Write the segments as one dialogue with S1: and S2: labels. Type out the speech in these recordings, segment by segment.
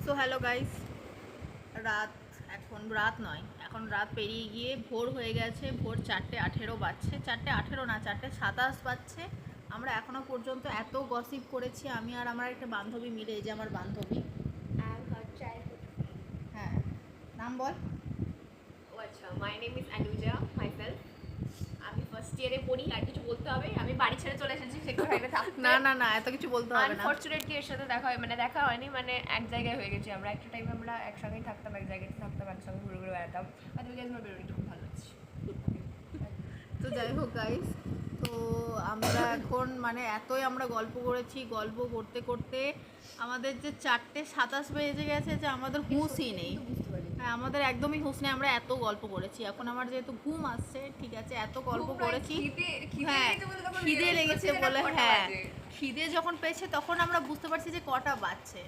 S1: So hello guys, রাত এখন রাত নয়, এখন রাত পেরিয়ে গিয়ে ভোর হয়ে গেছে। ভোর 4:18 বাজছে, 4:18 না 4:27 বাজছে। আমরা এখনও পর্যন্ত এত গসিপ করেছি, আমি আর আমার একটা বান্ধবী মিলে। এই যে আমার বান্ধবী। হ্যাঁ, নাম বল।
S2: ও আচ্ছা, my name is Anuja myself. আমি ফার্স্ট ইয়ারে পড়ি। আর কিছু বলতে হবে? আমি বাড়ি ছেড়ে চলে এসেছি সেখানে থাকতে।
S1: না না না, এত কিছু বলতে হবে না।
S2: আনফরচুনেটলি এর সাথে দেখা হয়, মানে দেখা হয়নি, মানে এক জায়গায় হয়ে গেছি আমরা। একটা টাইমে আমরা একসঙ্গেই থাকতাম, এক জায়গায় থাকতাম, একসঙ্গে ঘুরে ঘুরে বেড়াতাম। আর তুমি আমার বেরোনিটা খুব ভালো লাগছে।
S1: তো যাই হোক গাইস, তো আমরা এখন মানে এতই আমরা গল্প করেছি, গল্প করতে করতে আমাদের যে 4:27 বেজে গেছে, যে আমাদের হুঁশই নেই। হ্যাঁ, আমাদের একদমই হুঁশ নেই, আমরা এত গল্প করেছি। এখন আমার যেহেতু ঘুম আসছে, ঠিক আছে, এত গল্প করেছি। হ্যাঁ, খিদে লেগেছে বলে, হ্যাঁ খিদে যখন পেয়েছে তখন আমরা বুঝতে পারছি যে কটা বাজছে।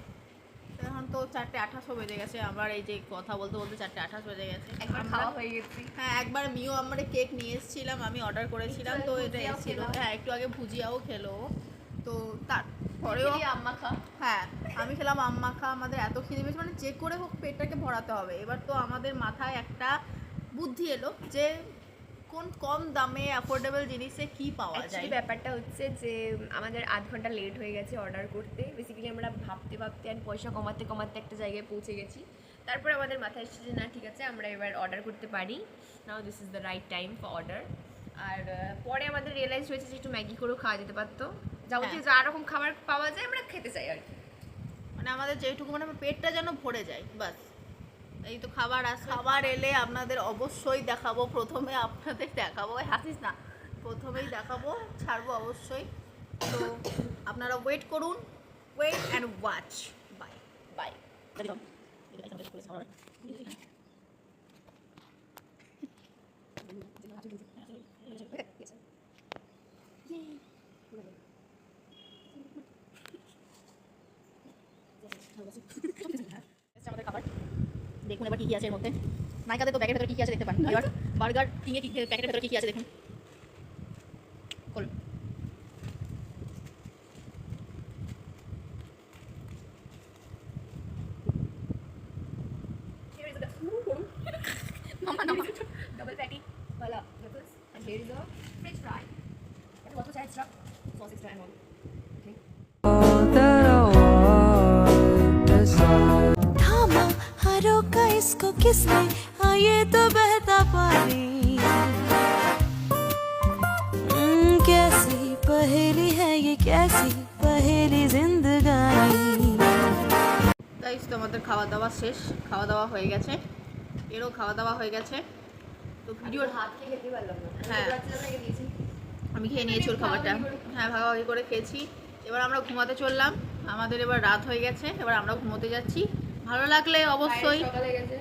S1: এখন তো 4:28 বেজে গেছে। আবার এই যে কথা বলতে বলতে 4:28 বেজে গেছে।
S2: একবার খাওয়া হয়ে গেছি।
S1: হ্যাঁ, একবার মিও আমরা কেক নিয়ে এসেছিলাম, আমি অর্ডার করেছিলাম, তো এটা এসেছিল। হ্যাঁ, একটু আগে ভুজিয়াও খেলো। তো তারপরেও হ্যাঁ, আমি খেলাম আম মাখা। আমাদের এত খিদে পেয়েছে, মানে যে করে হোক পেটটাকে ভরাতে হবে। এবার তো আমাদের মাথায় একটা বুদ্ধি এলো যে কোন কম দামে অ্যাফোর্ডেবল জিনিসে কি পাওয়া যায়।
S2: ব্যাপারটা হচ্ছে যে আমাদের আধ ঘন্টা লেট হয়ে গেছে অর্ডার করতে। বেসিক্যালি আমরা ভাবতে ভাবতে আর পয়সা কমাতে কমাতে একটা জায়গায় পৌঁছে গেছি। তারপরে আমাদের মাথায় এসেছে যে না, ঠিক আছে, আমরা এবার অর্ডার করতে পারি। Now this is the right time for order. আর পরে আমাদের রিয়েলাইজ হয়েছে যে একটু ম্যাগি করেও খাওয়া যেতে পারতো। যাবতীয় যা রকম খাবার পাওয়া যায় আমরা খেতে চাই আর কি।
S1: মানে আমাদের যেটুকু মানে পেটটা যেন ভরে যায়, বাস। এই তো খাবার আসবে, খাবার এলে আপনাদের অবশ্যই দেখাবো। প্রথমে আপনাদের দেখাবো, হাসিস না, প্রথমেই দেখাবো, ছাড়বো অবশ্যই। তো আপনারা ওয়েট করুন, wait and watch. Bye
S2: bye.
S1: আমাদের খাবার দেখুন এবার কী কী আছে এর মধ্যে। নাইকাতে তো প্যাকেটের ভেতরে কী কী আছে দেখতে পান। এবার বার্গার কিংয়ে প্যাকেটের ভেতরে কী কী আছে দেখুন। খোল।
S2: Double patty, wala pickles, and here is a French fry. And also chai extra, sauce extra and all. Okay.
S3: थामा हरों का इसको किसने, हाँ ये तो बहता पानी। कैसी पहेली है ये, कैसी पहेली जिंदगानी।
S1: তাই তো আমাদের খাওয়া দাওয়া শেষ, খাওয়া দাওয়া হয়ে গেছে, এরও খাওয়া দাওয়া হয়ে গেছে। তো ভিডিওর
S2: হাত খেয়ে খেতে পারলাম না।
S1: হ্যাঁ, আমি খেয়ে নিয়েছি ওর খাবারটা। হ্যাঁ, ভাগাভাগি করে খেয়েছি। এবার আমরা ঘুমাতে চললাম। আমাদের এবার রাত হয়ে গেছে, এবার আমরা ঘুমোতে যাচ্ছি। ভালো লাগলে অবশ্যই,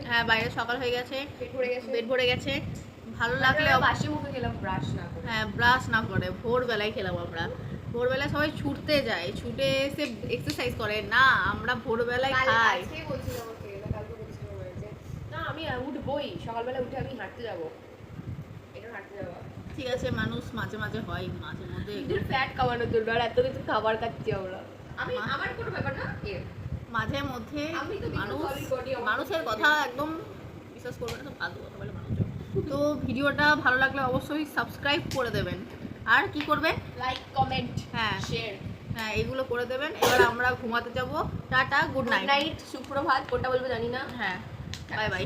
S1: হ্যাঁ বাইরে সকাল হয়ে গেছে, পেট ভরে গেছে। ভালো লাগলে
S2: বাসি মুখে খেলাম, ব্রাশ না করে।
S1: হ্যাঁ, ব্রাশ না করে ভোরবেলায় খেলাম আমরা। ভোরবেলায় সবাই ছুটতে যায়, ছুটে এসে এক্সারসাইজ করে না, আমরা ভোরবেলায় খাই।
S2: না, আমি উঠবই সকালবেলা, উঠে আমি হাঁটতে যাবো। এটা হাঁটতে যাবো।
S1: ঠিক আছে, মানুষ মাঝে মাঝে হয়, মাঝে মধ্যে
S2: ফ্যাট কমানোর জন্য আর এত কিছু খাবার খাচ্ছি আমরা। আমি আমার কোনো ব্যাপার না
S1: মাঝে মধ্যে মানুষের কথা একদম বিশ্বাস করবে না, তো ফালতু কথা বলে মানুষ। তো ভিডিওটা ভালো লাগলে অবশ্যই সাবস্ক্রাইব করে দেবেন। আর কি করবেন?
S2: লাইক, কমেন্ট,
S1: হ্যাঁ
S2: শেয়ার।
S1: হ্যাঁ, এগুলো করে দেবেন। এবার আমরা ঘুমাতে যাব। Tata, good night.
S2: সুপ্রভাত, কোনটা বলবো জানি না।
S1: হ্যাঁ, বাই বাই।